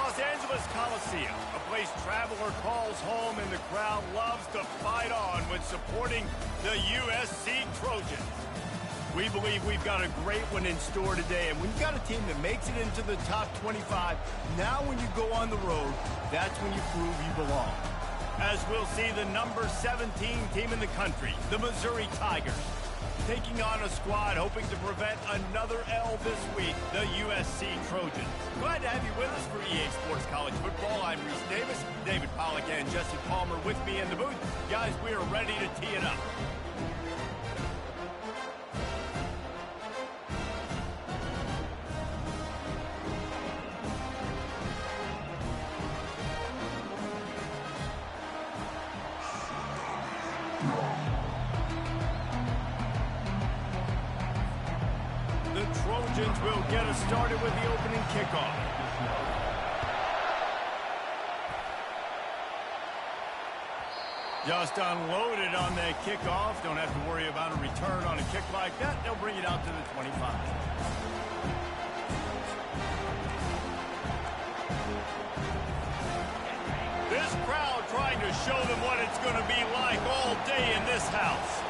Los Angeles Coliseum, a place traveler calls home and the crowd loves to fight on when supporting the USC Trojans. We believe we've got a great one in store today, and when you've got a team that makes it into the top 25, now when you go on the road, that's when you prove you belong. As we'll see the number 17 team in the country, the Missouri Tigers, taking on a squad hoping to prevent another L this week, the USC Trojans. Glad to have you with us for EA Sports College Football. I'm Reese Davis, David Pollack and Jesse Palmer with me in the booth. Guys, we are ready to tee it up. Trojans will get us started with the opening kickoff. Just unloaded on that kickoff. Don't have to worry about a return on a kick like that. They'll bring it out to the 25. This crowd trying to show them what it's going to be like all day in this house.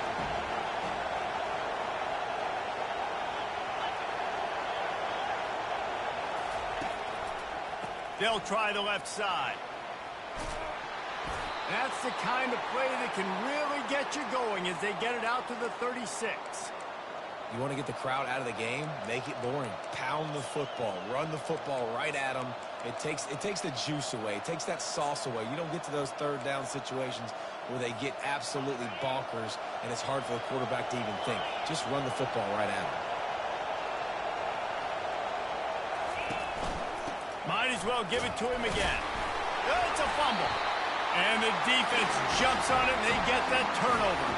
They'll try the left side. That's the kind of play that can really get you going as they get it out to the 36. You want to get the crowd out of the game? Make it boring. Pound the football. Run the football right at them. It takes the juice away. It takes that sauce away. You don't get to those third down situations where they get absolutely bonkers and it's hard for the quarterback to even think. Just run the football right at them. Might as well give it to him again. It's a fumble. And the defense jumps on it, and they get that turnover.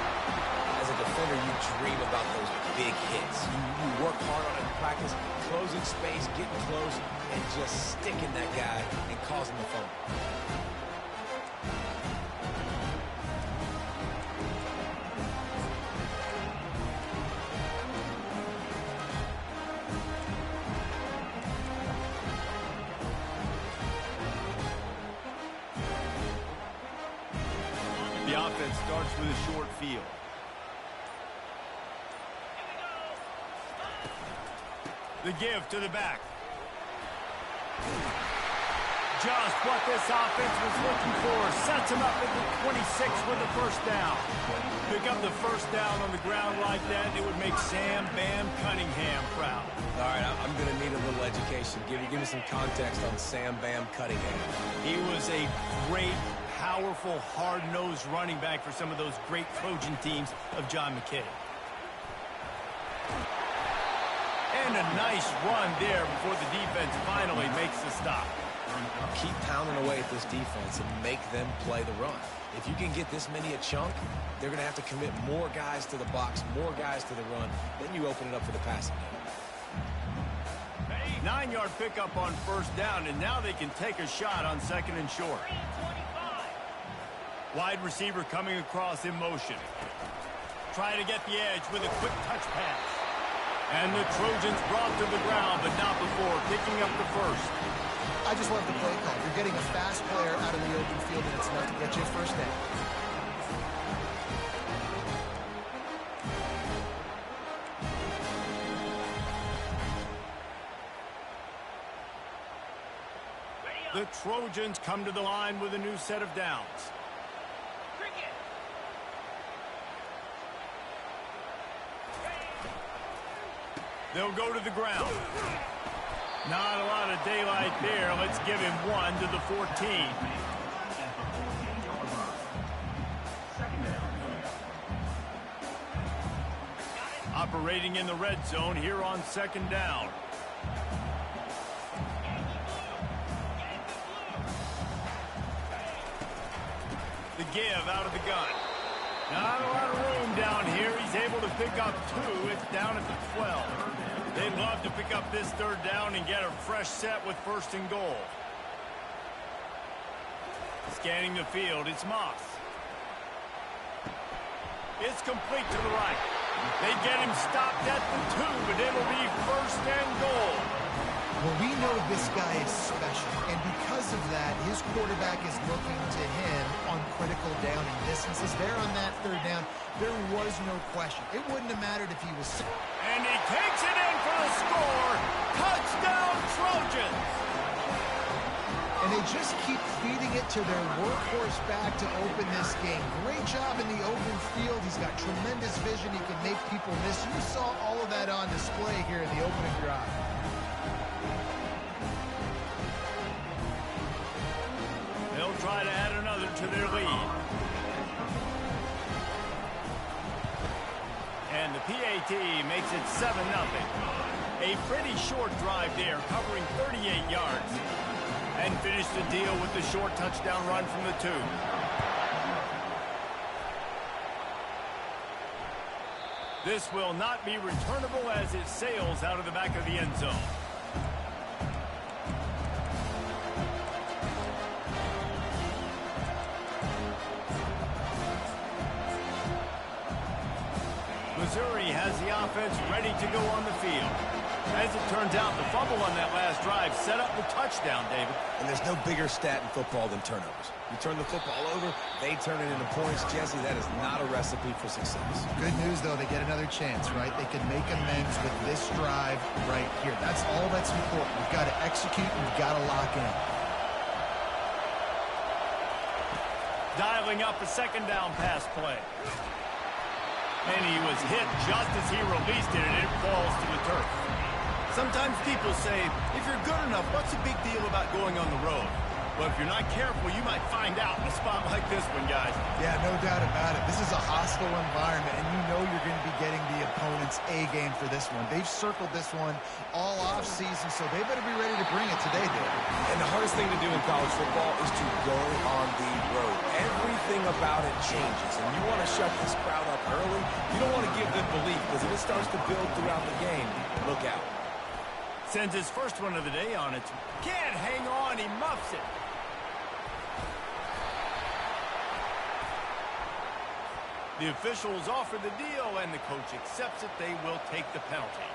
As a defender, you dream about those big hits. You work hard on it in practice, closing space, getting close, and just sticking that guy and causing the fumble. The offense starts with a short field. The give to the back. Just what this offense was looking for. Sets him up at the 26 with the first down. Pick up the first down on the ground like that, it would make Sam Bam Cunningham proud. All right, I'm going to need a little education. Give me some context on Sam Bam Cunningham. He was a great, powerful, hard-nosed running back for some of those great Trojan teams of John McKay. And a nice run there before the defense finally makes the stop. Keep pounding away at this defense and make them play the run. If you can get this many a chunk, they're going to have to commit more guys to the box, more guys to the run. Then you open it up for the passing game. 9-yard pickup on first down, and now they can take a shot on second and short. Wide receiver coming across in motion. Try to get the edge with a quick touch pass. And the Trojans brought to the ground, but not before picking up the first. I just love the play call. You're getting a fast player out of the open field, and it's enough to get you a first down. The Trojans come to the line with a new set of downs. They'll go to the ground. Not a lot of daylight there. Let's give him one to the 14. Operating in the red zone here on second down. The give out of the gun. Not a lot of room down here. He's able to pick up 2. It's down at the 12. They'd love to pick up this third down and get a fresh set with first and goal. Scanning the field, it's Moss. It's complete to the right. They get him stopped at the 2, but it'll be first and goal. Well, we know this guy is special, and because of that, his quarterback is looking to him on critical down and distances. There on that third down, there was no question. It wouldn't have mattered if he was... And he takes it in for the score. Touchdown, Trojans! And they just keep feeding it to their workhorse back to open this game. Great job in the open field. He's got tremendous vision. He can make people miss. You saw all of that on display here in the opening drive. They'll try to add another to their lead. And the PAT makes it 7-0. A pretty short drive there, covering 38 yards. And finish the deal with the short touchdown run from the 2. This will not be returnable as it sails out of the back of the end zone. Missouri has the offense ready to go on the field. As it turns out, the fumble on that last drive set up the touchdown, David. And there's no bigger stat in football than turnovers. You turn the football over, they turn it into points. Jesse, that is not a recipe for success. Good news, though, they get another chance, right? They can make amends with this drive right here. That's all that's important. You've got to execute, and you've got to lock in. Dialing up a second down pass play. And he was hit just as he released it, and it falls to the turf. Sometimes people say, if you're good enough, what's the big deal about going on the road? But if you're not careful, you might find out in a spot like this one, guys. Yeah, no doubt about it. This is a hostile environment, and you know you're going to be getting the opponent's A game for this one. They've circled this one all offseason, so they better be ready to bring it today, Dave. And the hardest thing to do in college football is to go on the road. Everything about it changes, and you want to shut this crowd up early. You don't want to give them belief, because if it starts to build throughout the game, look out. Sends his first one of the day on it. Can't hang on, he muffs it. The officials offer the deal, and the coach accepts it. They will take the penalty.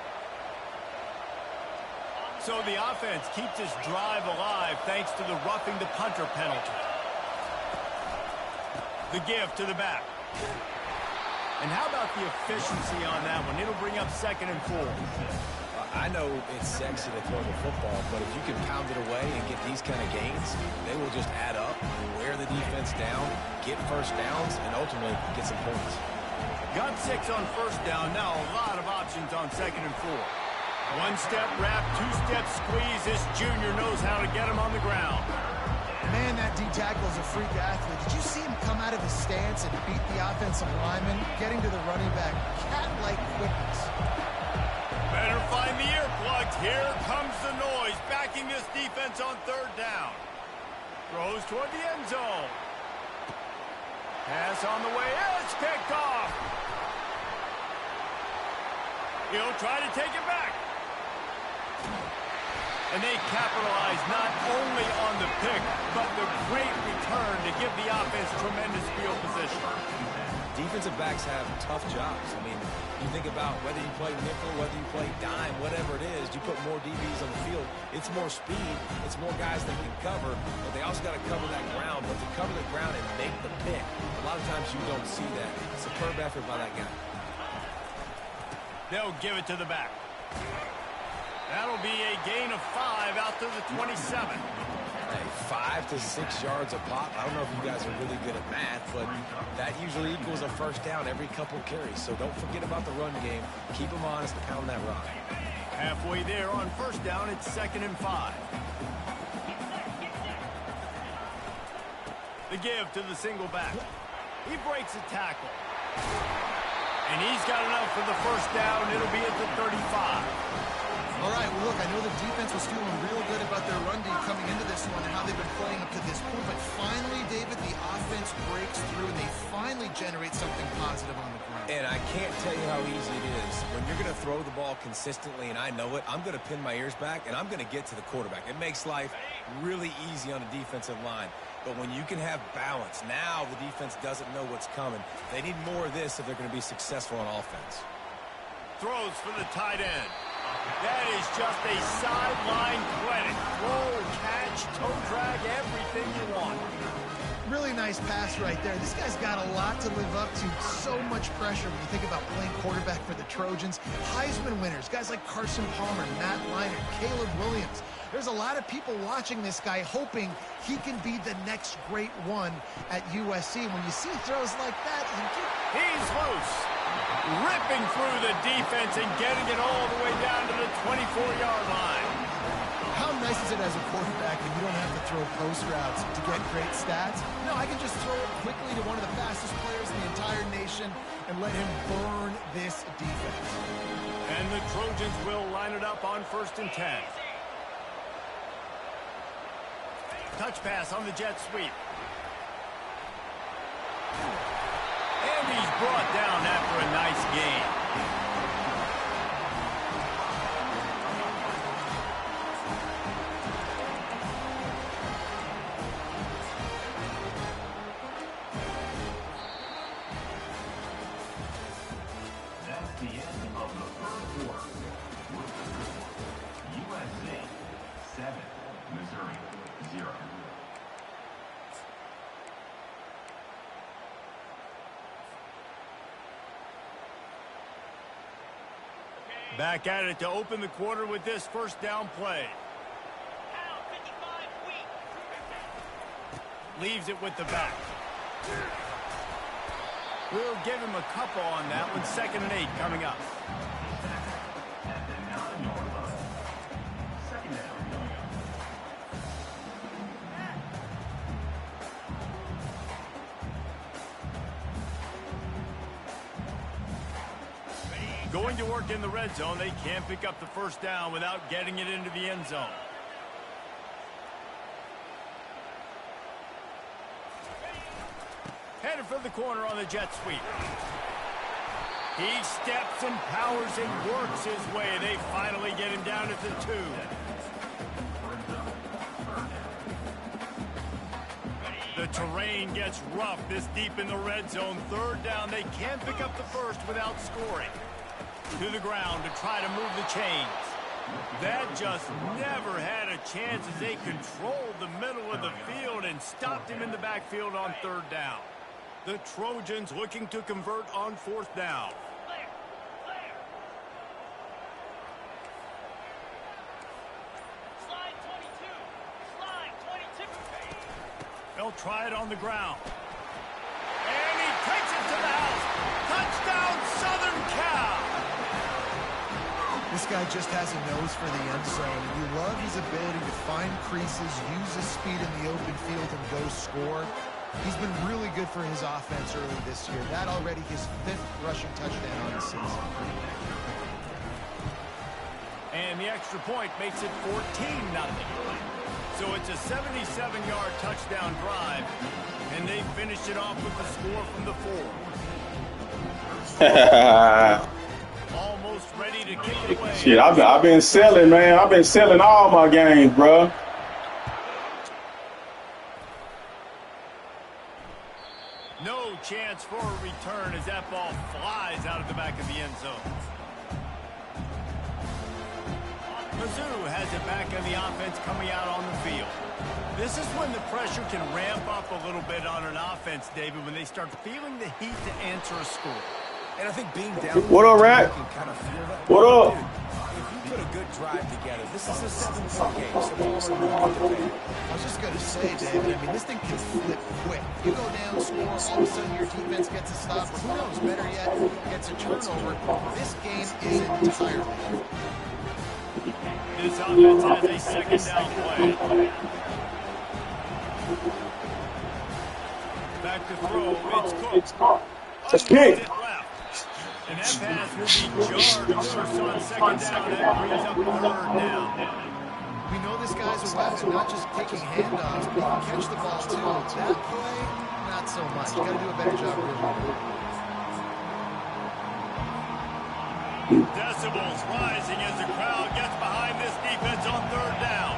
So the offense keeps this drive alive thanks to the roughing the punter penalty. The give to the back. And how about the efficiency on that one? It'll bring up 2nd and 4. I know it's sexy to throw the football, but if you can pound it away and get these kind of gains, they will just add up, wear the defense down, get first downs, and ultimately get some points. Got 6 on first down. Now a lot of options on 2nd and 4. One-step wrap, two-step squeeze. This junior knows how to get him on the ground. Man, that D-tackle is a freak athlete. Did you see him come out of his stance and beat the offensive lineman, getting to the running back? Cat-like quickness. Better find the earplugs. Here comes the noise, backing this defense on 3rd down. Throws toward the end zone. Pass on the way. It's picked off. He'll try to take it back. And they capitalize not only on the pick, but the great return to give the offense tremendous field position. Defensive backs have tough jobs. I mean, you think about whether you play nickel, whether you play dime, whatever it is, you put more DBs on the field. It's more speed. It's more guys that can cover, but they also got to cover that ground. But to cover the ground and make the pick, a lot of times you don't see that. Superb effort by that guy. They'll give it to the back. That'll be a gain of 5 out to the 27. Hey, 5 to 6 yards a pop. I don't know if you guys are really good at math, but that usually equals a first down every couple carries. So don't forget about the run game. Keep them honest, pound that rock. Halfway there on first down, it's 2nd and 5. The give to the single back. He breaks a tackle. And he's got enough for the first down. It'll be at the 35. All right, well, look, I know the defense was feeling real good about their run D coming into this one and how they've been playing up to this point. But finally, David, the offense breaks through, and they finally generate something positive on the ground. And I can't tell you how easy it is. When you're going to throw the ball consistently, and I know it, I'm going to pin my ears back, and I'm going to get to the quarterback. It makes life really easy on the defensive line. But when you can have balance, now the defense doesn't know what's coming. They need more of this if they're going to be successful on offense. Throws for the tight end. That is just a sideline credit. Roll, catch, toe drag, everything you want. Really nice pass right there. This guy's got a lot to live up to. So much pressure when you think about playing quarterback for the Trojans. Heisman winners, guys like Carson Palmer, Matt Leinart, Caleb Williams. There's a lot of people watching this guy hoping he can be the next great one at USC. When you see throws like that, he's loose. Ripping through the defense and getting it all the way down to the 24-yard line. How nice is it as a quarterback when you don't have to throw post routes to get great stats? No, I can just throw it quickly to one of the fastest players in the entire nation and let him burn this defense. And the Trojans will line it up on 1st and 10. Touch pass on the jet sweep. And he's brought down after a nice gain. That's the end of the first quarter. USC 7, Missouri 0. Back at it to open the quarter with this 1st down play. Leaves it with the back. We'll give him a couple on that one. 2nd and 8 coming up. Going to work in the red zone. They can't pick up the 1st down without getting it into the end zone. Headed for the corner on the jet sweep. He steps and powers and works his way. They finally get him down at the 2. The terrain gets rough this deep in the red zone. 3rd down. They can't pick up the 1st without scoring. To the ground to try to move the chains. That just never had a chance as they controlled the middle of the field and stopped him in the backfield on 3rd down. The Trojans looking to convert on 4th down. They'll try it on the ground. And he takes it to the house. Touchdown, Southern Cal. This guy just has a nose for the end zone. And you love his ability to find creases, use his speed in the open field, and go score. He's been really good for his offense early this year. That already his 5th rushing touchdown on the season. And the extra point makes it 14-0. So it's a 77-yard touchdown drive, and they finished it off with the score from the 4. Almost ready to kick it away. Shit, I've been selling, man. I've been selling all my games, bro. No chance for a return as that ball flies out of the back of the end zone. Mizzou has it back on the offense coming out on the field. This is when the pressure can ramp up a little bit on an offense, David, when they start feeling the heat to answer a score. And I think being down... What up, Rat? Kind of feel that. What up? If you put a good drive together, this is a 7-point game, so it's really good to play. I was just going to say, David, I mean, this thing can flip quick. You go down, score, all of a sudden your defense gets a stop, or who knows, better yet, gets a turnover. This game is entirely different. This offense has a 2nd down play. Back to throw. It's caught. That's big. And that pass will be jarred first on 2nd down. That brings up 3rd down. We know this guy's a weapon, not just taking handoffs, but he can catch the ball too. That play, not so much. You got to do a better job of it. Decibels rising as the crowd gets behind this defense on 3rd down.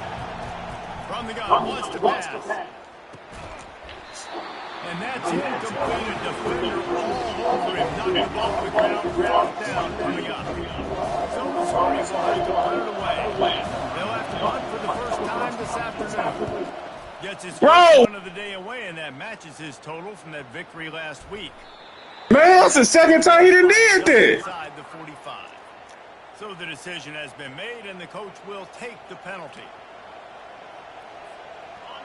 From the gun, wants to pass. And that's incomplete. A defender all over him. Knocked the ball to the ground. Crowd down coming up. So Missouri's going to punt it away. They'll have to punt for the first time this afternoon. Gets his first one of the day away, and that matches his total from that victory last week. Man, that's the second time he done did that. Inside the 45. So the decision has been made, and the coach will take the penalty.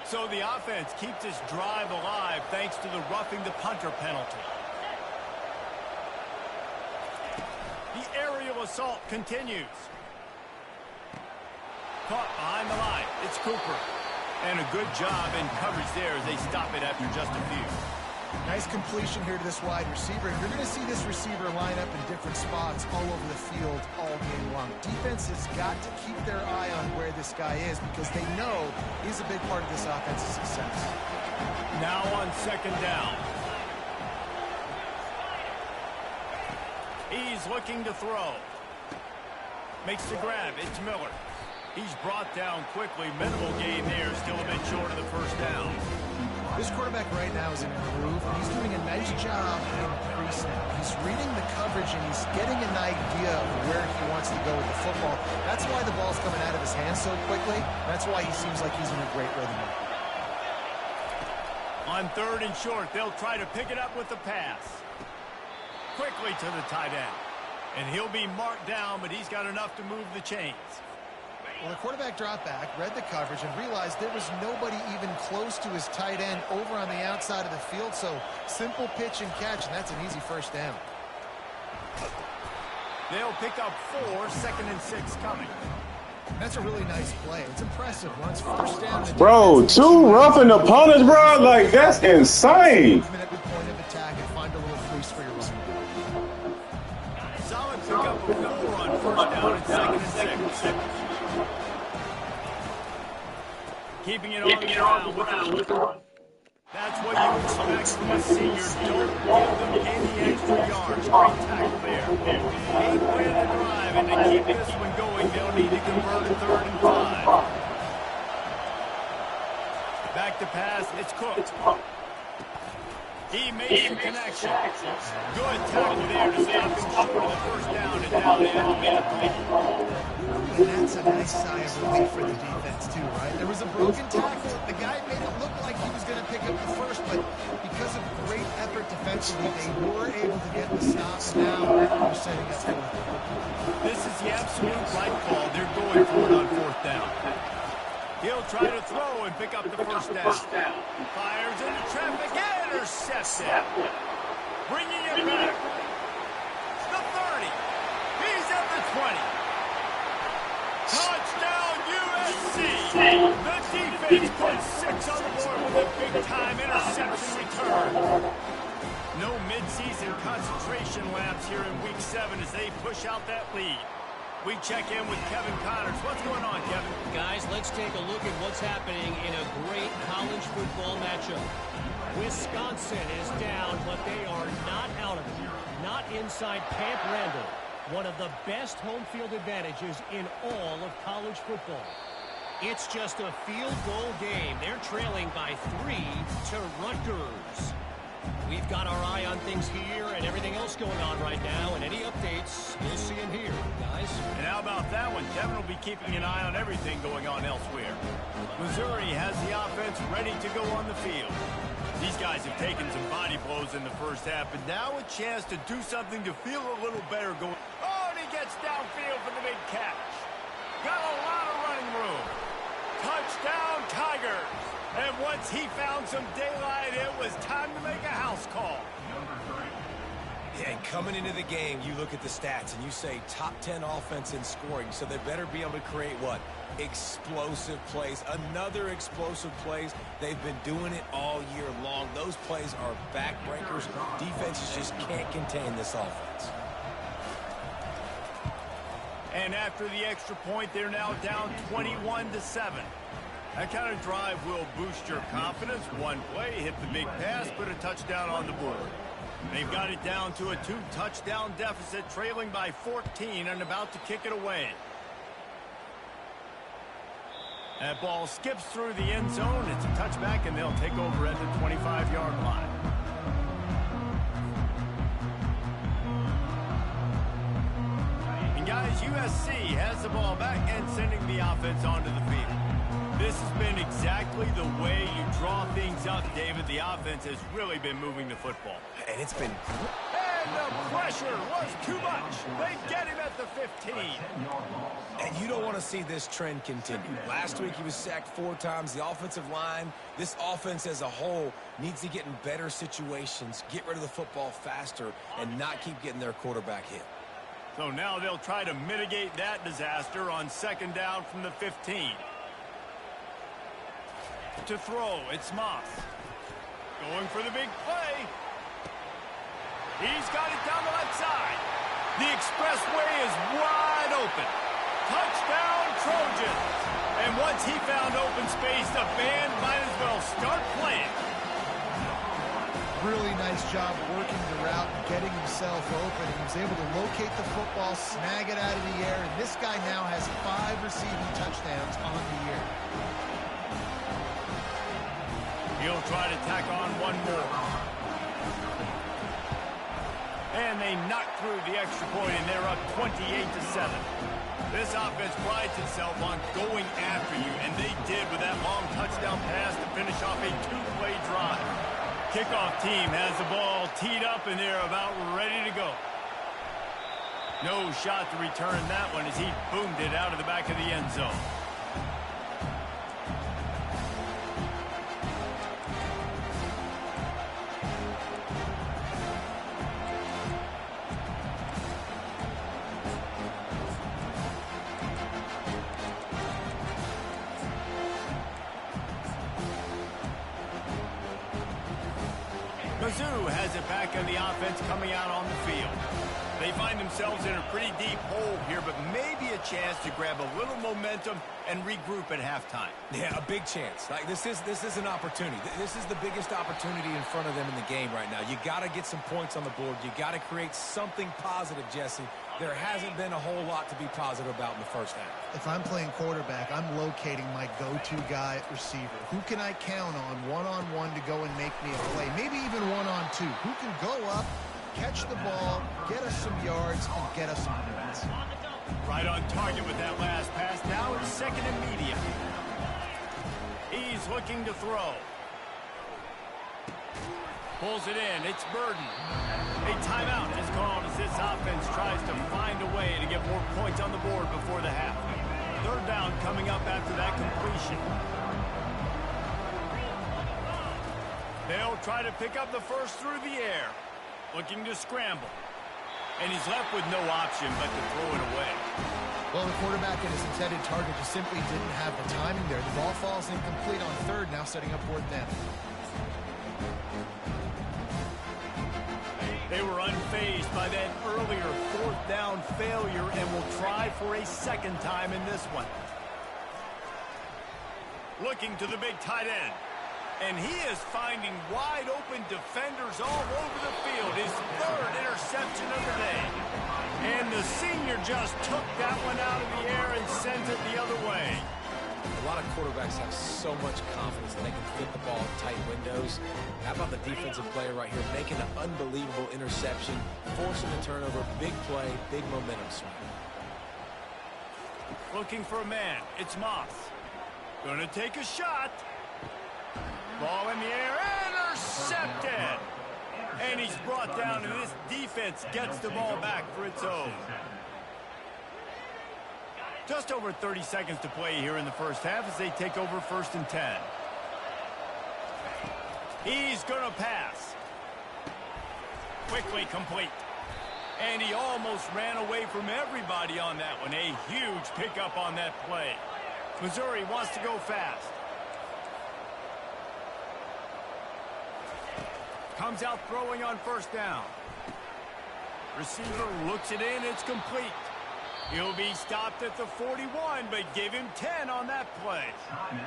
So the offense keeps this drive alive thanks to the roughing the punter penalty. The aerial assault continues. Caught behind the line. It's Cooper. And a good job in coverage there as they stop it after just a few. Nice completion here to this wide receiver. And you're going to see this receiver line up in different spots all over the field all game long. Defense has got to keep their eye on where this guy is because they know he's a big part of this offense's success. Now on second down. He's looking to throw. Makes the grab. It's Miller. He's brought down quickly. Minimal gain there. Still a bit short of the first down. This quarterback right now is in a groove. He's doing a nice job in pre-snap. He's reading the coverage, and he's getting an idea of where he wants to go with the football. That's why the ball's coming out of his hands so quickly. That's why he seems like he's in a great rhythm. On third and short, they'll try to pick it up with the pass. Quickly to the tight end. And he'll be marked down, but he's got enough to move the chains. Well, the quarterback dropped back, read the coverage, and realized there was nobody even close to his tight end over on the outside of the field. So simple pitch and catch, and that's an easy first down. They'll pick up 4, 2nd and 6 coming. That's a really nice play. It's impressive. Runs first down. Bro, 2 roughing opponents, bro. Like, that's insane. At the point of attack and find a little fleece for your run. Solid pickup of 4 on first down and 2nd and 6. Keeping it on the ground with the run. That's what you expect from a senior. Don't give them any extra yards. Great tackle there. 8 win the drive, and to keep this one going, they'll need to convert a 3rd and 5. Back to pass, it's Cook. He makes the connection. Good tackle there to stop him short of the first down, and now they have to make a play. And that's a nice sigh of relief for the defense, too, right? There was a broken tackle. The guy made it look like he was going to pick up the first, but because of great effort defensively, they were able to get the stop, and now they're setting up for it. This is the absolute right call. They're going for it on 4th down. He'll try to throw and pick up the first down. Fires into traffic, intercepts it. Bringing it back. The 30. He's at the 20. Touchdown, USC! The defense puts 6 on the board with a big-time interception return. No mid-season concentration laps here in Week 7 as they push out that lead. We check in with Kevin Connors. What's going on, Kevin? Guys, let's take a look at what's happening in a great college football matchup. Wisconsin is down, but they are not out of it. Not inside Camp Randall. One of the best home field advantages in all of college football. It's just a field goal game. They're trailing by 3 to Rutgers. We've got our eye on things here and everything else going on right now, and any updates, you'll see them here, guys. And how about that one? Kevin will be keeping an eye on everything going on elsewhere. Missouri has the offense ready to go on the field. These guys have taken some body blows in the first half, but now a chance to do something to feel a little better going. Oh, and he gets downfield for the big catch. Got a lot of running room. Touchdown, Tigers. And once he found some daylight, it was time to make a house call. Yeah, and coming into the game, you look at the stats and you say top 10 offense in scoring, so they better be able to create what? Explosive plays. Another explosive plays. They've been doing it all year long. Those plays are backbreakers. Defenses just can't contain this offense. And after the extra point, they're now down 21-7. That kind of drive will boost your confidence. One play, hit the big pass, put a touchdown on the board. They've got it down to a 2-touchdown deficit, trailing by 14 and about to kick it away. That ball skips through the end zone. It's a touchback, and they'll take over at the 25-yard line. And guys, USC has the ball back and sending the offense onto the field. This has been exactly the way you draw things up, David. The offense has really been moving the football. And it's been... And the pressure was too much. They get him at the 15. And you don't want to see this trend continue. Last week he was sacked 4 times. The offensive line, this offense as a whole, needs to get in better situations, get rid of the football faster, and not keep getting their quarterback hit. So now they'll try to mitigate that disaster on 2nd down from the 15. To throw, it's Moss. Going for the big play. He's got it down the left side. The expressway is wide open. Touchdown, Trojans. And once he found open space, the band might as well start playing. Really nice job working the route and getting himself open. He was able to locate the football, snag it out of the air, and this guy now has 5 receiving touchdowns on the year. He'll try to tack on one more. And they knock through the extra point, and they're up 28-7. This offense prides itself on going after you, and they did with that long touchdown pass to finish off a 2-play drive. Kickoff team has the ball teed up, and they're about ready to go. No shot to return that one as he boomed it out of the back of the end zone. Mizzou has it back on the offense coming out on the field. They find themselves in a pretty deep hole here, but maybe a chance to grab a little momentum and regroup at halftime. Yeah, a big chance. Like this is an opportunity. This is the biggest opportunity in front of them in the game right now. You got to get some points on the board. You got to create something positive, Jesse. There hasn't been a whole lot to be positive about in the first half. If I'm playing quarterback, I'm locating my go-to guy at receiver. Who can I count on one-on-one to go and make me a play? Maybe even one-on-two. Who can go up, catch the ball, get us some yards, and get us some points? Right on target with that last pass. Now it's 2nd and medium. He's looking to throw. Pulls it in. It's Burden. A timeout is called as this offense tries to find a way to get more points on the board before the half. 3rd down coming up after that completion. They'll try to pick up the first through the air. Looking to scramble. And he's left with no option but to throw it away. Well, the quarterback and his intended target just simply didn't have the timing there. The ball falls incomplete on 3rd, now setting up 4th down. They were unfazed by that earlier 4th down failure and will try for a 2nd time in this one. Looking to the big tight end. And he is finding wide open defenders all over the field. His 3rd interception of the day. And the senior just took that one out of the air and sent it the other way. A lot of quarterbacks have so much confidence that they can fit the ball in tight windows. How about the defensive player right here making an unbelievable interception, forcing a turnover, big play, big momentum swing. Looking for a man. It's Moss. Gonna take a shot. Ball in the air, intercepted! And he's brought down, and this defense gets the ball back for its own. Just over 30 seconds to play here in the first half as they take over 1st and 10. He's gonna pass. Quickly complete. And he almost ran away from everybody on that one. A huge pickup on that play. Missouri wants to go fast. Comes out throwing on 1st down. Receiver looks it in. It's complete. He'll be stopped at the 41, but give him 10 on that play.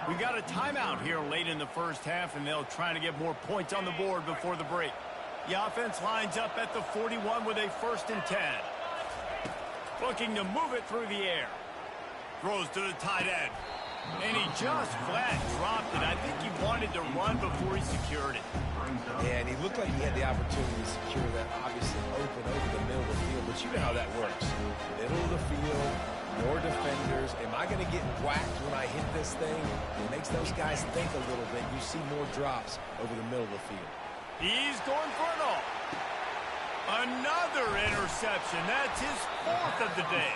We got a timeout here late in the first half, and they'll try to get more points on the board before the break. The offense lines up at the 41 with a 1st and 10. Looking to move it through the air. Throws to the tight end. And he just flat dropped it. I think he wanted to run before he secured it. Yeah, and he looked like he had the opportunity to secure that, obviously open over the middle of the field, but Coach, you know how that works. Middle of the field, more defenders. Am I going to get whacked when I hit this thing? It makes those guys think a little bit. You see more drops over the middle of the field. He's going for it all. Another interception. That's his 4th of the day.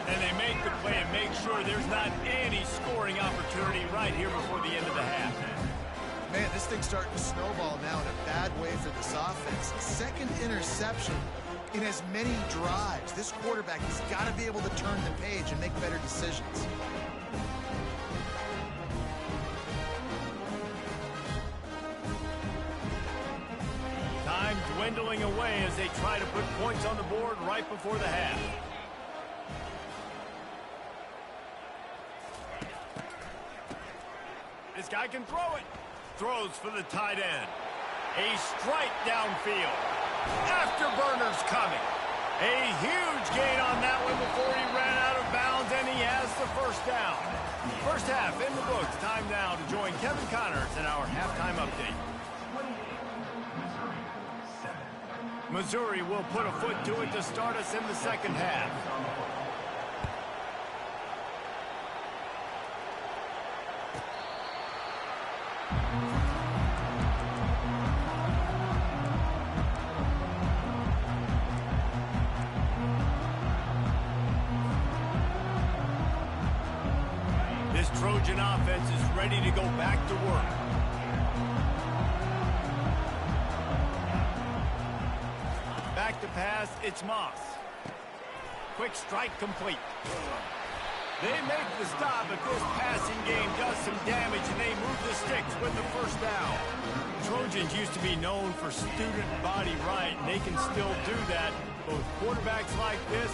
And they make the play and make sure there's not any scoring opportunity right here before the end of the half. Man, this thing's starting to snowball now in a bad way for this offense. 2nd interception in as many drives. This quarterback has got to be able to turn the page and make better decisions. Time dwindling away as they try to put points on the board right before the half. This guy can throw it. Throws for the tight end. A strike downfield. Afterburner's coming. A huge gain on that one before he ran out of bounds, and he has the first down. First half in the books. Time now to join Kevin Connors in our halftime update. Missouri will put a foot to it to start us in the second half. This Trojan offense is ready to go back to work. Back to pass, it's Moss. Quick strike complete. They make the stop, but this passing game does some damage, and they move the sticks with the first down. Trojans used to be known for student body right, and they can still do that. Both quarterbacks like this,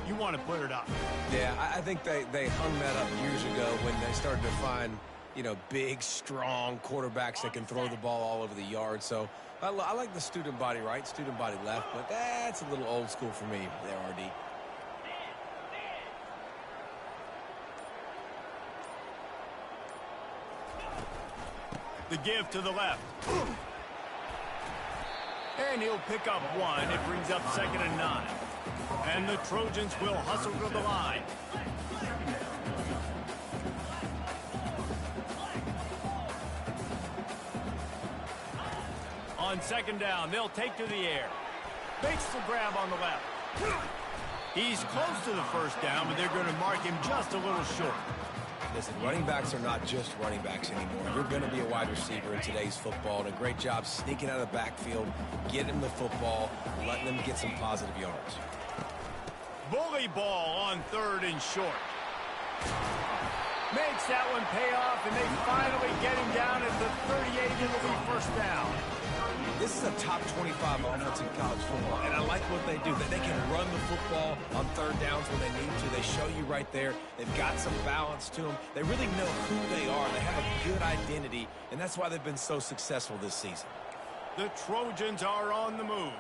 you want to put it up. Yeah, I think they hung that up years ago when they started to find, you know, big, strong quarterbacks that can throw the ball all over the yard. So I like the student body right, student body left, but that's a little old school for me there, RD. The give to the left. And he'll pick up one. It brings up 2nd and 9. And the Trojans will hustle to the line. On 2nd down, they'll take to the air. Makes the grab on the left. He's close to the first down, but they're going to mark him just a little short. Listen, running backs are not just running backs anymore. You're going to be a wide receiver in today's football, and a great job sneaking out of the backfield, getting the football, letting them get some positive yards. Bully ball on 3rd and short. Makes that one pay off, and they finally get him down at the 38. It'll be first down. This is a top 25 offense in college football, and I like what they do. That they can run the football on 3rd downs when they need to. They show you right there. They've got some balance to them. They really know who they are. They have a good identity, and that's why they've been so successful this season. The Trojans are on the move.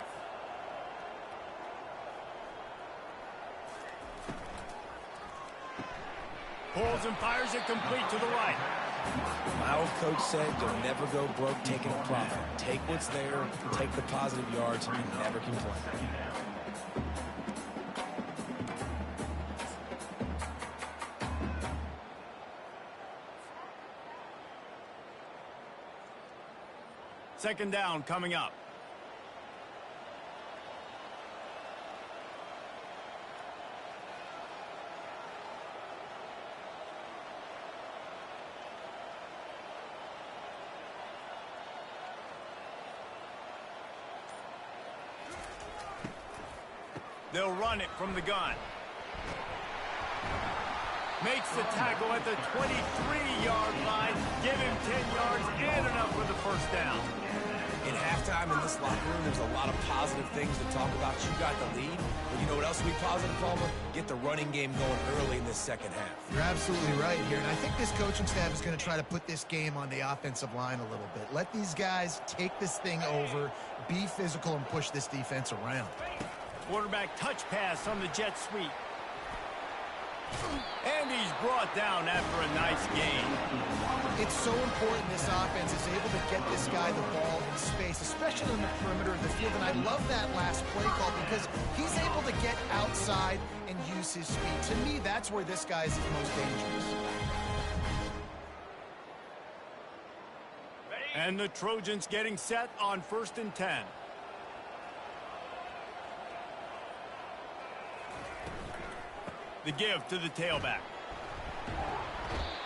Pulls and fires it complete to the right. My old coach said, you'll never go broke taking a profit. Take what's there, take the positive yards, and never complain. Second down coming up. They'll run it from the gun. Makes the tackle at the 23-yard line. Give him 10 yards and enough for the first down. In halftime in this locker room, there's a lot of positive things to talk about. You got the lead. But you know what else will be positive, Palmer? Get the running game going early in this second half. You're absolutely right here. And I think this coaching staff is going to try to put this game on the offensive line a little bit. Let these guys take this thing over, be physical, and push this defense around. Quarterback touch pass on the jet sweep. And he's brought down after a nice gain. It's so important this offense is able to get this guy the ball in space, especially on the perimeter of the field. And I love that last play call because he's able to get outside and use his speed. To me, that's where this guy is most dangerous. And the Trojans getting set on 1st and 10. The give to the tailback.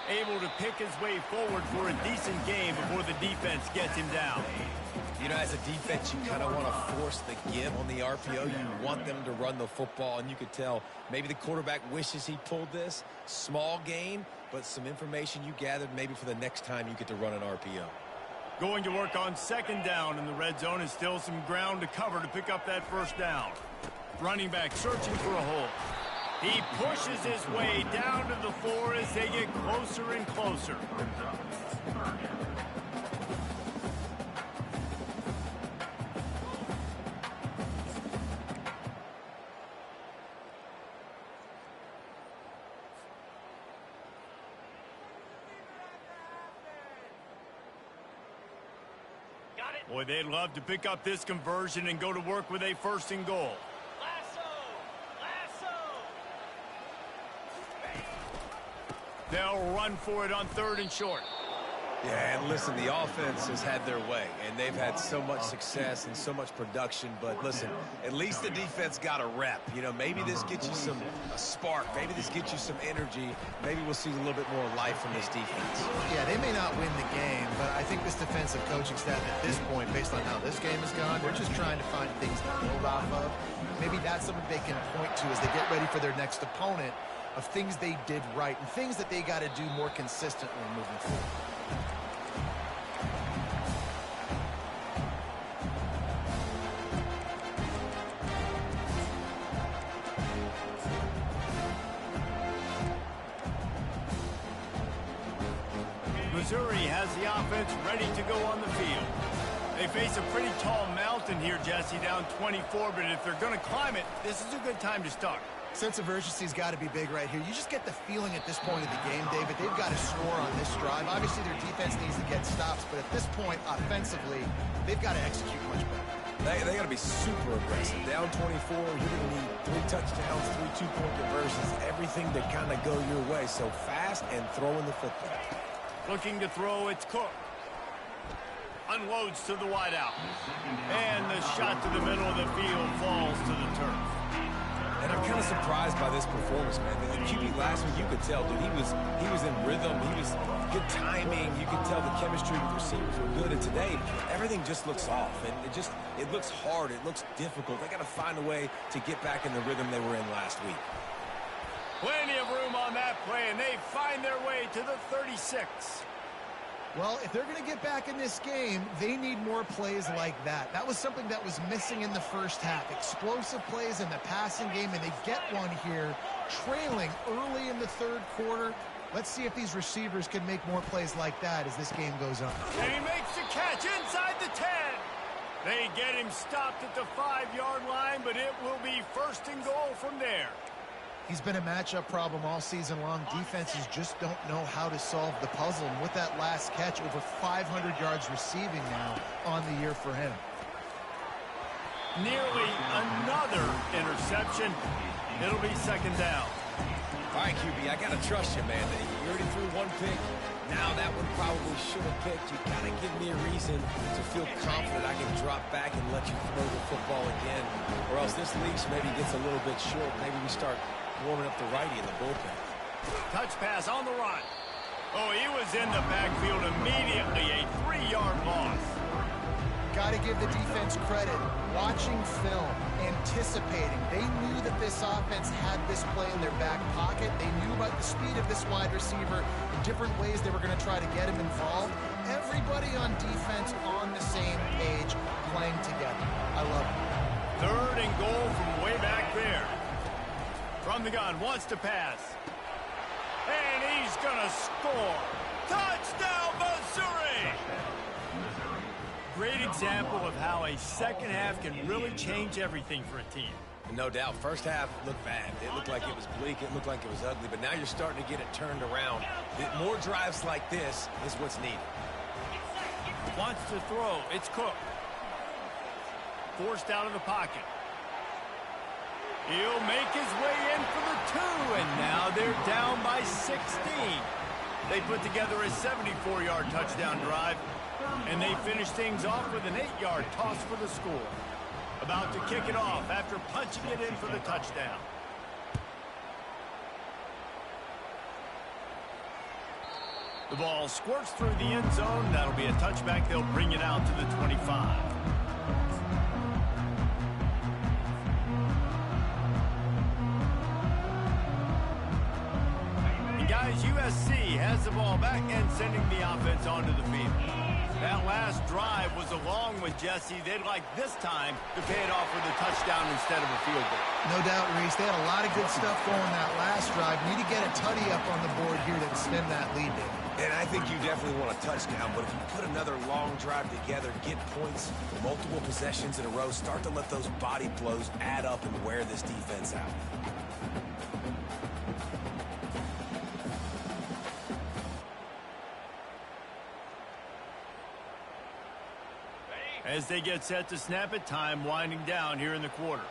Able to pick his way forward for a decent game before the defense gets him down. You know, as a defense, you kind of want to force the give on the RPO. You want them to run the football, and you could tell maybe the quarterback wishes he pulled this. Small gain, but some information you gathered maybe for the next time you get to run an RPO. Going to work on 2nd down in the red zone, and still some ground to cover to pick up that 1st down. Running back searching for a hole. He pushes his way down to the floor as they get closer and closer. Boy, they'd love to pick up this conversion and go to work with a 1st and goal. They'll run for it on 3rd and short. Yeah, and listen, the offense has had their way, and they've had so much success and so much production. But listen, at least the defense got a rep. You know, maybe this gets you a spark. Maybe this gets you some energy. Maybe we'll see a little bit more life from this defense. Yeah, they may not win the game, but I think this defensive coaching staff at this point, based on how this game has gone, they're just trying to find things to build off of. Maybe that's something they can point to as they get ready for their next opponent, of things they did right and things that they got to do more consistently moving forward. Missouri has the offense ready to go on the field. They face a pretty tall mountain here, Jesse, down 24, but if they're going to climb it, this is a good time to start. Sense of urgency's got to be big right here. You just get the feeling at this point of the game, David, they've got to score on this drive. Obviously, their defense needs to get stops, but at this point, offensively, they've got to execute much better. They got to be super aggressive. Down 24, you're going to need 3 touchdowns, 3 2-point conversions, everything to kind of go your way. So fast and throwing the football. Looking to throw, it's Cook. Unloads to the wideout. And the shot to the middle of the field falls to the turf. And I'm kind of surprised by this performance, man. The QB last week, you could tell, dude, he was in rhythm. He was good timing. You could tell the chemistry with the receivers were good. And today, everything just looks off. And it looks hard. It looks difficult. They got to find a way to get back in the rhythm they were in last week. Plenty of room on that play, and they find their way to the 36. Well, if they're going to get back in this game, they need more plays like that. That was something that was missing in the first half. Explosive plays in the passing game, and they get one here, trailing early in the 3rd quarter. Let's see if these receivers can make more plays like that as this game goes on. And he makes the catch inside the 10. They get him stopped at the 5-yard line, but it will be 1st and goal from there. He's been a matchup problem all season long. Defenses just don't know how to solve the puzzle. And with that last catch, over 500 yards receiving now on the year for him. Nearly another interception. It'll be 2nd down. All right, QB, I got to trust you, man. You already threw 1 pick. Now that one probably should have picked. You got to give me a reason to feel confident I can drop back and let you throw the football again. Or else this leash maybe gets a little bit short. Maybe we start warming up the righty in the bullpen. Touch pass on the run. Oh, he was in the backfield immediately. A 3-yard loss. Got to give the defense credit. Watching film, anticipating. They knew that this offense had this play in their back pocket. They knew about the speed of this wide receiver, the different ways they were going to try to get him involved. Everybody on defense on the same page, playing together. I love it. 3rd and goal from way back there. From the gun, wants to pass. And he's going to score. Touchdown, Missouri! Great example of how a second half can really change everything for a team. No doubt. First half looked bad. It looked like it was bleak. It looked like it was ugly. But now you're starting to get it turned around. More drives like this is what's needed. Wants to throw. It's Cook. Forced out of the pocket. He'll make his way in for the 2, and now they're down by 16. They put together a 74-yard touchdown drive, and they finish things off with an 8-yard toss for the score. About to kick it off after punching it in for the touchdown. The ball squirts through the end zone. That'll be a touchback. They'll bring it out to the 25. And guys, USC has the ball back and sending the offense onto the field. That last drive was a long one, Jesse. They'd like this time to pay it off with a touchdown instead of a field goal. No doubt, Reese. They had a lot of good stuff going that last drive. Need to get a tutty up on the board here to extend that lead there. And I think you definitely want a touchdown, but if you put another long drive together, get points, multiple possessions in a row, start to let those body blows add up and wear this defense out. As they get set to snap it, time winding down here in the quarter.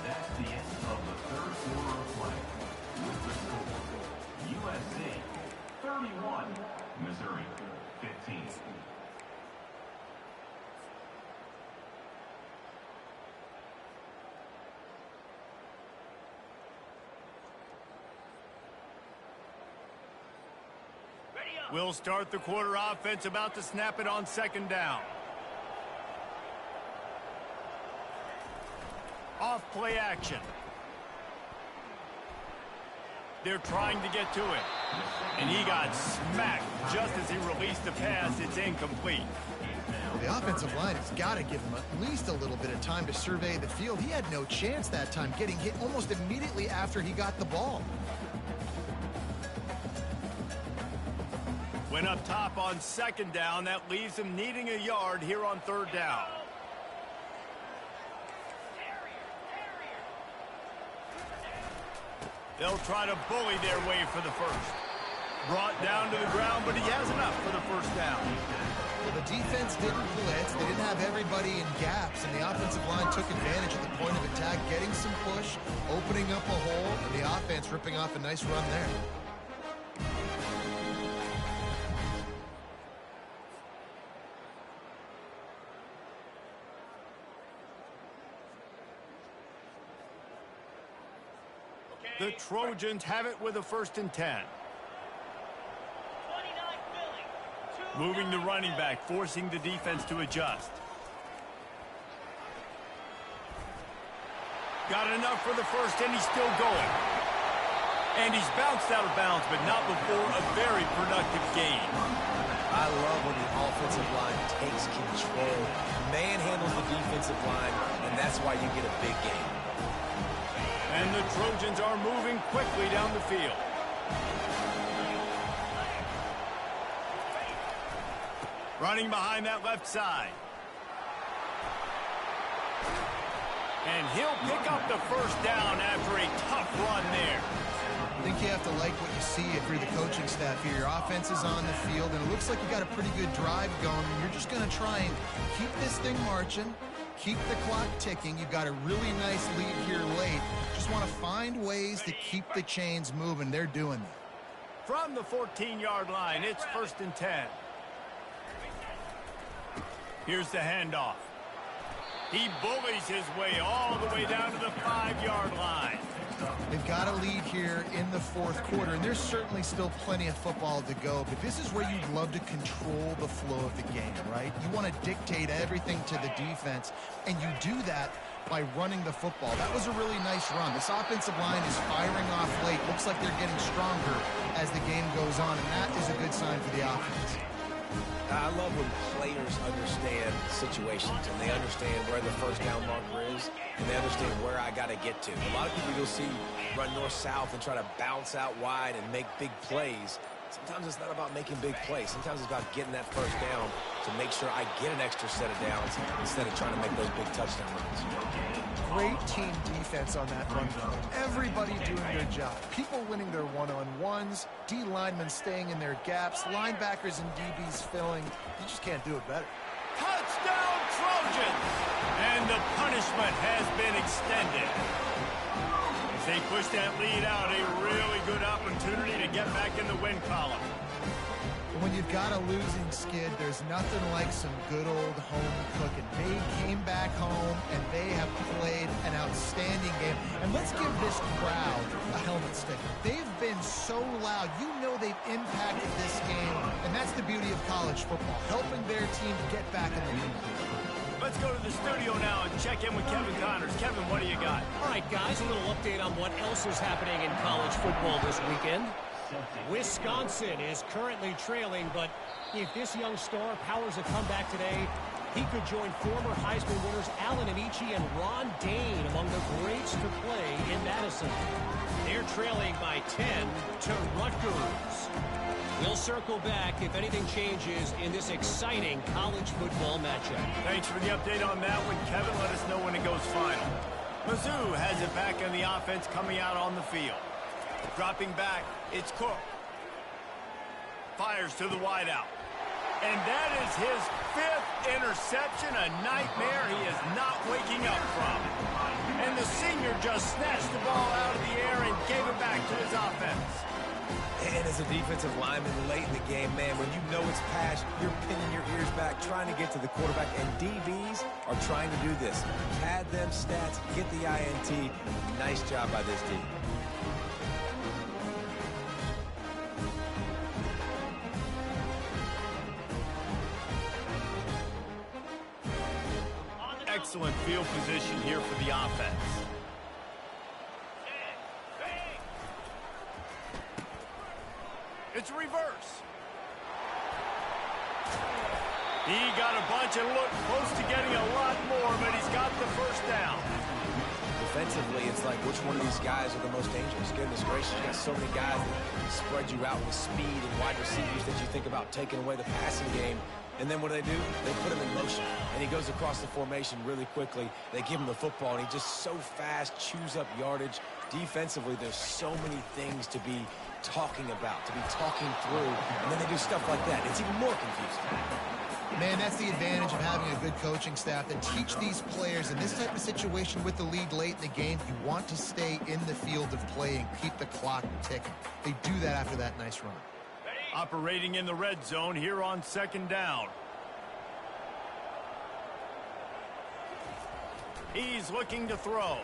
That's the end of the third quarter of play. With the score, USC 31, Missouri 15. We'll start the quarter offense, about to snap it on second down. Off play action. They're trying to get to it. And he got smacked just as he released the pass. It's incomplete. The offensive line has got to give him at least a little bit of time to survey the field. He had no chance that time, getting hit almost immediately after he got the ball. Went up top on second down. That leaves him needing a yard here on third down. They'll try to bully their way for the first. Brought down to the ground, but he has enough for the first down. Well, the defense didn't blitz. They didn't have everybody in gaps, and the offensive line took advantage at the point of attack, getting some push, opening up a hole, and the offense ripping off a nice run there. The Trojans have it with a 1st and 10. Moving the running back, forcing the defense to adjust. Got enough for the first, and he's still going. And he's bounced out of bounds, but not before a very productive gain. I love when the offensive line takes control, manhandles the defensive line, and that's why you get a big gain. And the Trojans are moving quickly down the field. Running behind that left side. And he'll pick up the first down after a tough run there. I think you have to like what you see if you're the coaching staff here. Your offense is on the field, and it looks like you got a pretty good drive going. And you're just going to try and keep this thing marching, keep the clock ticking. You've got a really nice lead here late. Just want to find ways to keep the chains moving. They're doing that. From the 14-yard line, it's 1st and 10. Here's the handoff. He bullies his way all the way down to the 5-yard line. They've got a lead here in the 4th quarter, and there's certainly still plenty of football to go, but this is where you'd love to control the flow of the game, right? You want to dictate everything to the defense, and you do that by running the football. That was a really nice run. This offensive line is firing off late. Looks like they're getting stronger as the game goes on, and that is a good sign for the offense. I love when players understand situations and they understand where the first down marker is and they understand where I got to get to. A lot of people you'll see run north-south and try to bounce out wide and make big plays. Sometimes it's not about making big plays. Sometimes it's about getting that first down to make sure I get an extra set of downs instead of trying to make those big touchdown runs. Great team defense on that run play. Everybody doing their job. People winning their one-on-ones, D linemen staying in their gaps, linebackers and DBs filling. You just can't do it better. Touchdown Trojans! And the punishment has been extended. As they push that lead out, a really good opportunity to get back in the win column. When you've got a losing skid, there's nothing like some good old home cooking. They came back home, and they have played an outstanding game. And let's give this crowd a helmet sticker. They've been so loud. You know they've impacted this game, and that's the beauty of college football, helping their team get back in the game. Let's go to the studio now and check in with Kevin Connors. Kevin, what do you got? All right, guys, a little update on what else is happening in college football this weekend. Wisconsin is currently trailing, but if this young star powers a comeback today, he could join former Heisman winners Allen Amici and Ron Dane among the greats to play in Madison. They're trailing by 10 to Rutgers. We'll circle back if anything changes in this exciting college football matchup. Thanks for the update on that one, Kevin. Let us know when it goes final. Mizzou has it back on the offense coming out on the field. Dropping back, it's Cook. Fires to the wideout. And that is his 5th interception, a nightmare he is not waking up from. And the senior just snatched the ball out of the air and gave it back to his offense. And as a defensive lineman late in the game, man, when you know it's pass, you're pinning your ears back, trying to get to the quarterback, and DBs are trying to do this. Pad them stats, get the INT. Nice job by this team. Excellent field position here for the offense. It's reverse. He got a bunch and looked close to getting a lot more, but he's got the first down. Defensively, it's like which one of these guys are the most dangerous? Goodness gracious, you got so many guys that spread you out with speed and wide receivers that you think about taking away the passing game. And then what do? They put him in motion, and he goes across the formation really quickly. They give him the football, and he just so fast, chews up yardage. Defensively, there's so many things to be talking about, to be talking through, and then they do stuff like that. It's even more confusing. Man, that's the advantage of having a good coaching staff that teach these players in this type of situation with the lead late in the game. You want to stay in the field of play and keep the clock ticking. They do that after that nice run. Operating in the red zone here on 2nd down. He's looking to throw.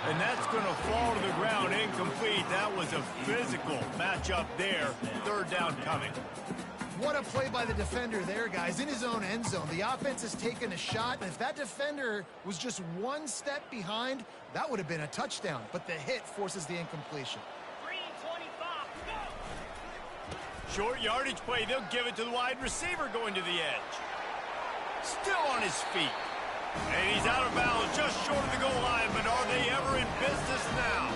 And that's going to fall to the ground incomplete. That was a physical matchup there. 3rd down coming. What a play by the defender there, guys, in his own end zone. The offense has taken a shot, and if that defender was just one step behind, that would have been a touchdown. But the hit forces the incompletion. Short yardage play. They'll give it to the wide receiver going to the edge. Still on his feet. And he's out of bounds just short of the goal line, but are they ever in business now?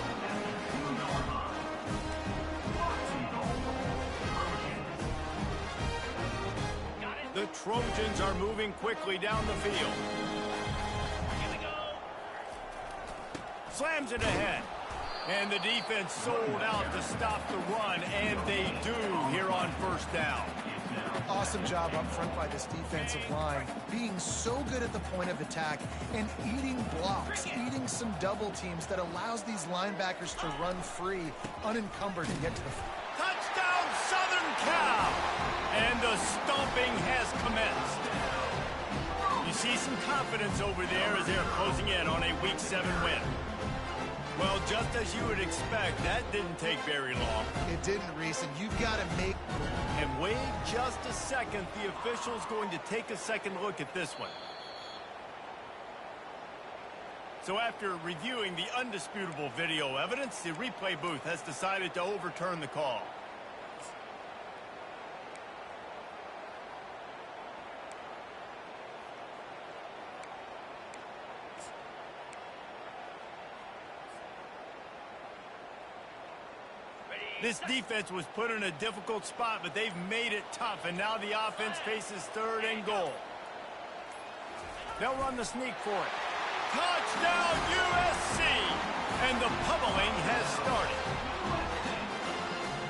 The Trojans are moving quickly down the field. Here we go. Slams it ahead. And the defense sold out to stop the run, and they do here on 1st down. Awesome job up front by this defensive line, being so good at the point of attack and eating blocks, eating some double teams that allows these linebackers to run free, unencumbered, and get to the touchdown, Southern Cal! And the stomping has commenced. You see some confidence over there as they're closing in on a Week 7 win. Well, just as you would expect, that didn't take very long. It didn't, Reese, and you've got to make... And wait just a second. The official's going to take a second look at this one. So after reviewing the undisputable video evidence, the replay booth has decided to overturn the call. This defense was put in a difficult spot, but they've made it tough, and now the offense faces 3rd and goal. They'll run the sneak for it. Touchdown, USC! And the pummeling has started.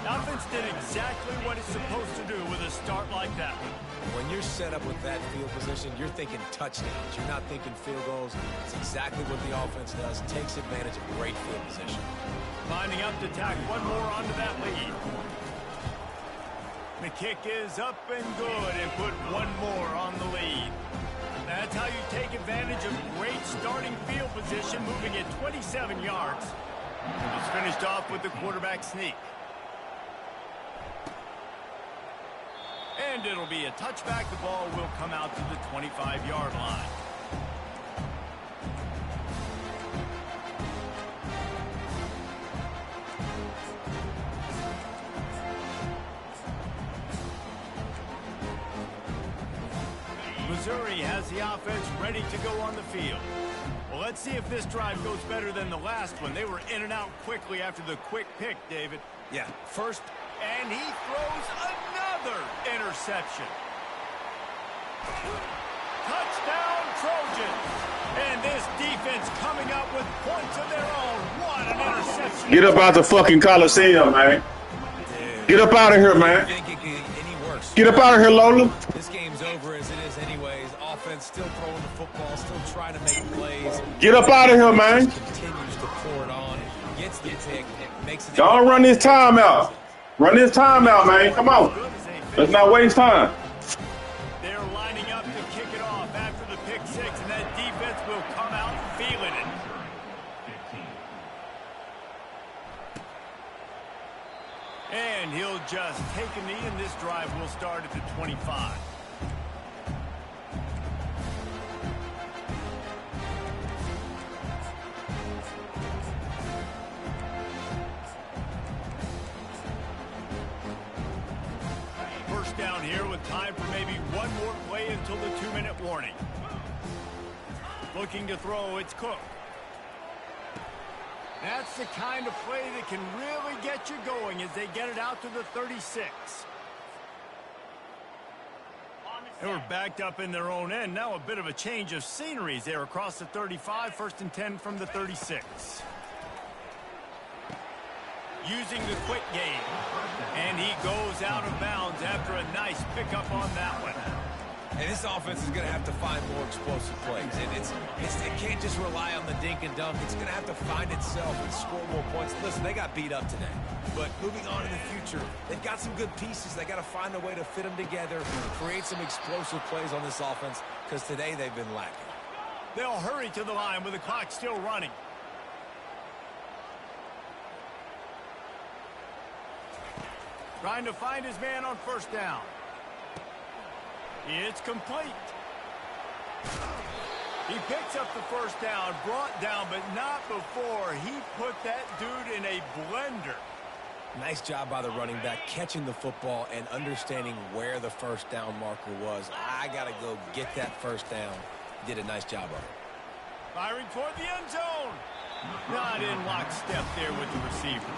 The offense did exactly what it's supposed to do with a start like that one. When you're set up with that field position, you're thinking touchdowns. You're not thinking field goals. It's exactly what the offense does. Takes advantage of great field position. Lining up to tack one more onto that lead. The kick is up and good and put one more on the lead. That's how you take advantage of great starting field position, moving at 27 yards. It's finished off with the quarterback sneak. And it'll be a touchback. The ball will come out to the 25-yard line. Missouri has the offense ready to go on the field. Well, let's see if this drive goes better than the last one. They were in and out quickly after the quick pick, David. Yeah, first. And he throws another interception. Touchdown, Trojans. And this defense coming up with points of their own. What an interception. Get up out the fucking Coliseum, man. Get up out of here, man. Think it could get any worse. Get up out of here, Lola. This game's over as it is anyways. Offense still throwing the football, still trying to make plays. Get up out of here, man. Continues to pour it on. Gets the pick. Makes it. Don't run this time out. Run this time out, man. Come on. Let's not waste time. They're lining up to kick it off after the pick six, and that defense will come out feeling it. And he'll just take a knee, and this drive will start at the 25. First down here with time for maybe one more play until the 2-minute warning. Looking to throw, it's Cook. That's the kind of play that can really get you going as they get it out to the 36. They were backed up in their own end. Now a bit of a change of sceneries there across the 35. 1st and 10 from the 36. Using the quick game. And he goes out of bounds after a nice pickup on that one. And this offense is going to have to find more explosive plays. And it can't just rely on the dink and dunk. It's going to have to find itself and score more points. Listen, they got beat up today. But moving on in the future, they've got some good pieces. They got to find a way to fit them together, create some explosive plays on this offense, because today they've been lacking. They'll hurry to the line with the clock still running. Trying to find his man on first down. It's complete. He picks up the first down, brought down, but not before he put that dude in a blender. Nice job by the running back, catching the football and understanding where the first down marker was. I got to go get that first down. Did a nice job of it. Firing toward the end zone. Not in lockstep there with the receiver.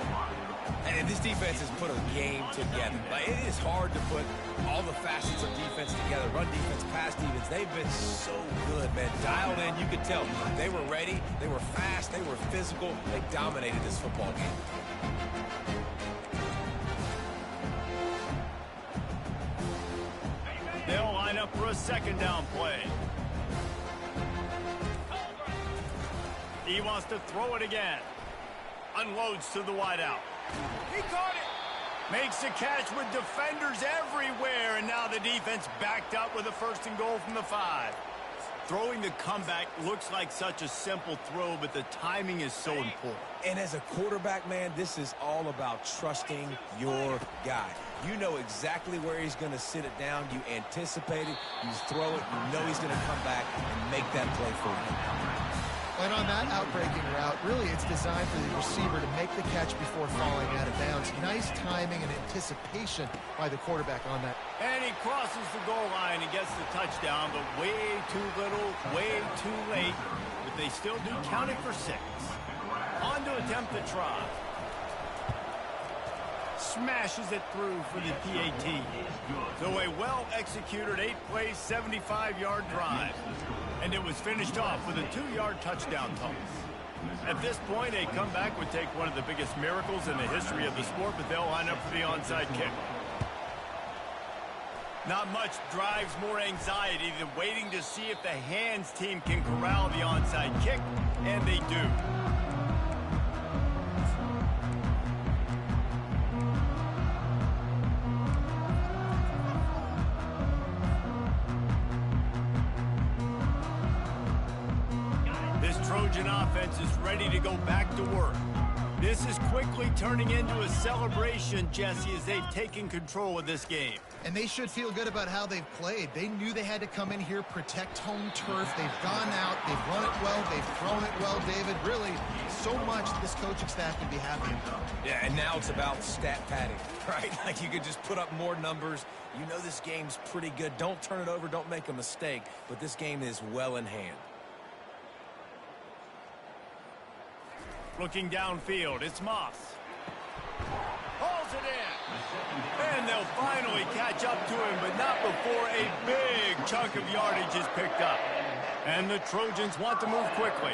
And this defense has put a game together. Like, it is hard to put all the facets of defense together. Run defense, pass defense. They've been so good, man. Dialed in, you could tell. They were ready. They were fast. They were physical. They dominated this football game. They'll line up for a second down play. He wants to throw it again. Unloads to the wideout. He caught it. Makes the catch with defenders everywhere. And now the defense backed up with a 1st and goal from the 5. Throwing the comeback looks like such a simple throw, but the timing is so important. And as a quarterback, man, this is all about trusting your guy. You know exactly where he's going to sit it down. You anticipate it. You throw it. You know he's going to come back and make that play for you. And on that outbreaking route, really it's designed for the receiver to make the catch before falling out of bounds. Nice timing and anticipation by the quarterback on that. And he crosses the goal line and gets the touchdown, but way too little, way too late. But they still do count it for 6. On to attempt the try. smashes it through for the PAT. So a well-executed 8-play, 75-yard drive. And it was finished off with a 2-yard touchdown toss. At this point, a comeback would take one of the biggest miracles in the history of the sport, but they'll line up for the onside kick. Not much drives more anxiety than waiting to see if the hands team can corral the onside kick, and they do. This Trojan offense is ready to go back to work. This is quickly turning into a celebration, Jesse, as they've taken control of this game. And they should feel good about how they've played. They knew they had to come in here, protect home turf. They've gone out, they've run it well, they've thrown it well, David. Really, so much this coaching staff can be happy about. Yeah, and now it's about stat padding, right? Like you could just put up more numbers. You know this game's pretty good. Don't turn it over, don't make a mistake. But this game is well in hand. Looking downfield, it's Moss. Hauls it in. And they'll finally catch up to him, but not before a big chunk of yardage is picked up. And the Trojans want to move quickly.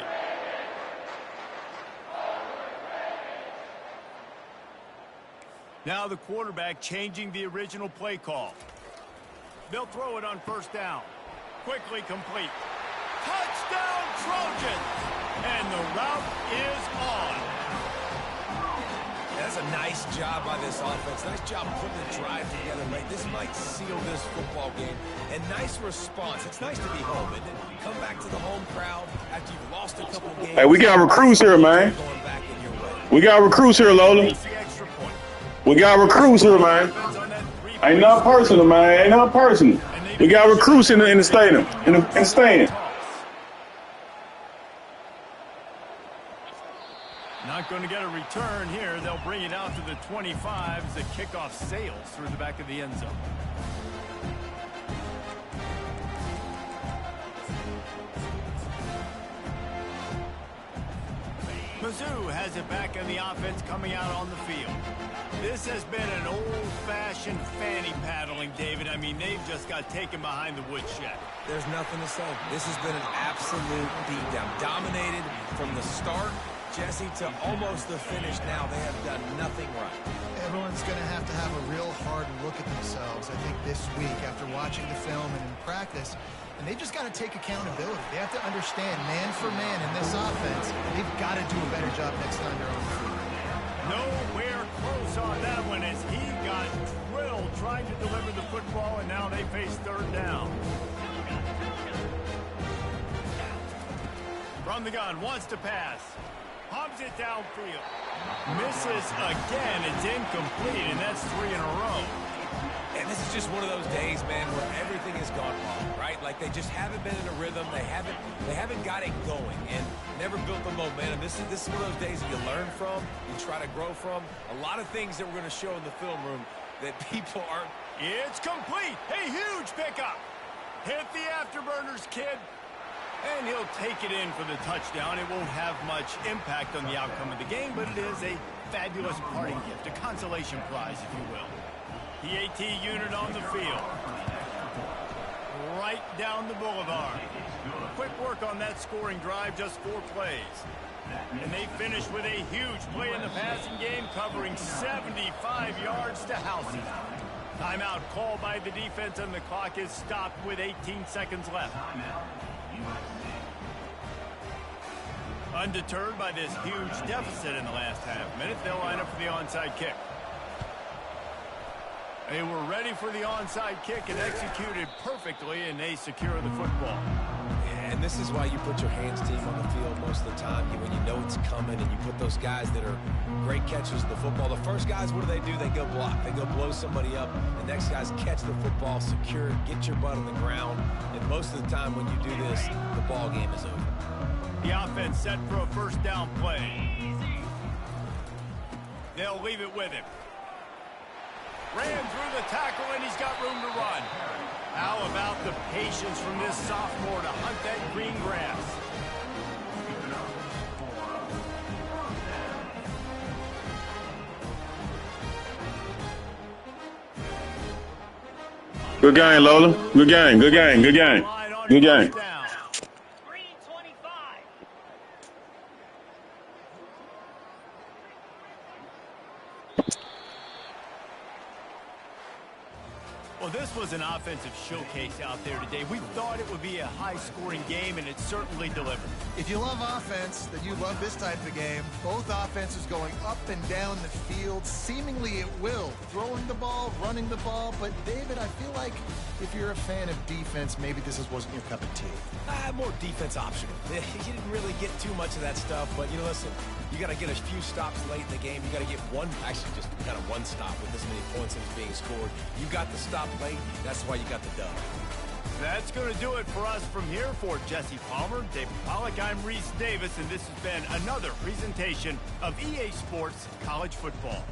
Now the quarterback changing the original play call. They'll throw it on first down. Quickly complete. Touchdown, Trojans! And the route is on. That's a nice job by this offense. Nice job putting the drive together late. This might seal this football game. And nice response. It's nice to be home, isn't it? Come back to the home crowd after you've lost a couple of games. Hey, we got recruits here, man. We got recruits here, Lola. We got recruits here, man. Ain't nothing personal, man. Ain't nothing personal. We got recruits in the stadium, in the stand. Not going to get a return here. They'll bring it out to the 25 as the kickoff sails through the back of the end zone. Mizzou has it back in the offense coming out on the field. This has been an old-fashioned fanny paddling, David. I mean, they've just got taken behind the woodshed. There's nothing to say. This has been an absolute beatdown. Dominated from the start, Jesse, to almost the finish now. They have done nothing right. Everyone's going to have a real hard look at themselves, I think, this week after watching the film and in practice. And they just got to take accountability. They have to understand, man for man in this offense, they've got to do a better job next time they're on the field. Nowhere close on that one as he got drilled trying to deliver the football, and now they face third down. From the gun, wants to pass. Hobbs it downfield. Misses again. It's incomplete, and that's 3 in a row. And this is just one of those days, man, where everything has gone wrong, right? Like they just haven't been in a rhythm. They haven't got it going and never built the momentum. This is one of those days that you learn from, you try to grow from. A lot of things that we're going to show in the film room that people aren't. It's complete. A huge pickup. Hit the afterburners, kid. And he'll take it in for the touchdown. It won't have much impact on the outcome of the game, but it is a fabulous parting gift, a consolation prize, if you will. PAT unit on the field. Right down the boulevard. Quick work on that scoring drive, just 4 plays. And they finish with a huge play in the passing game, covering 75 yards to house it. Timeout called by the defense, and the clock is stopped with 18 seconds left. Undeterred by this huge deficit in the last half-minute, they'll line up for the onside kick. They were ready for the onside kick and executed perfectly, and they secure the football. And this is why you put your hands team on the field most of the time when you know it's coming, and you put those guys that are great catchers of the football. The first guys, what do? They go block. They go blow somebody up. The next guys catch the football, secure it, get your butt on the ground. And most of the time when you do this, the ball game is over. The offense set for a first down play. They'll leave it with him. Ran through the tackle, and he's got room to run. How about the patience from this sophomore to hunt that green grass? Good game, Lola. Good game. Good game. Good game. Good game. Well, this was an offensive showcase out there today. We thought it would be a high-scoring game, and it certainly delivered. If you love offense, then you love this type of game. Both offenses going up and down the field, seemingly at will. Throwing the ball, running the ball. But, David, I feel like if you're a fan of defense, maybe this wasn't your cup of tea. More defense optional. You didn't really get too much of that stuff, but, you know, listen, you got to get a few stops late in the game. You got to get one, actually just kind of one stop with this many points being scored. You got the stop late. That's why you got the dub. That's going to do it for us from here. For Jesse Palmer, David Pollack, I'm Reese Davis, and this has been another presentation of EA Sports College Football.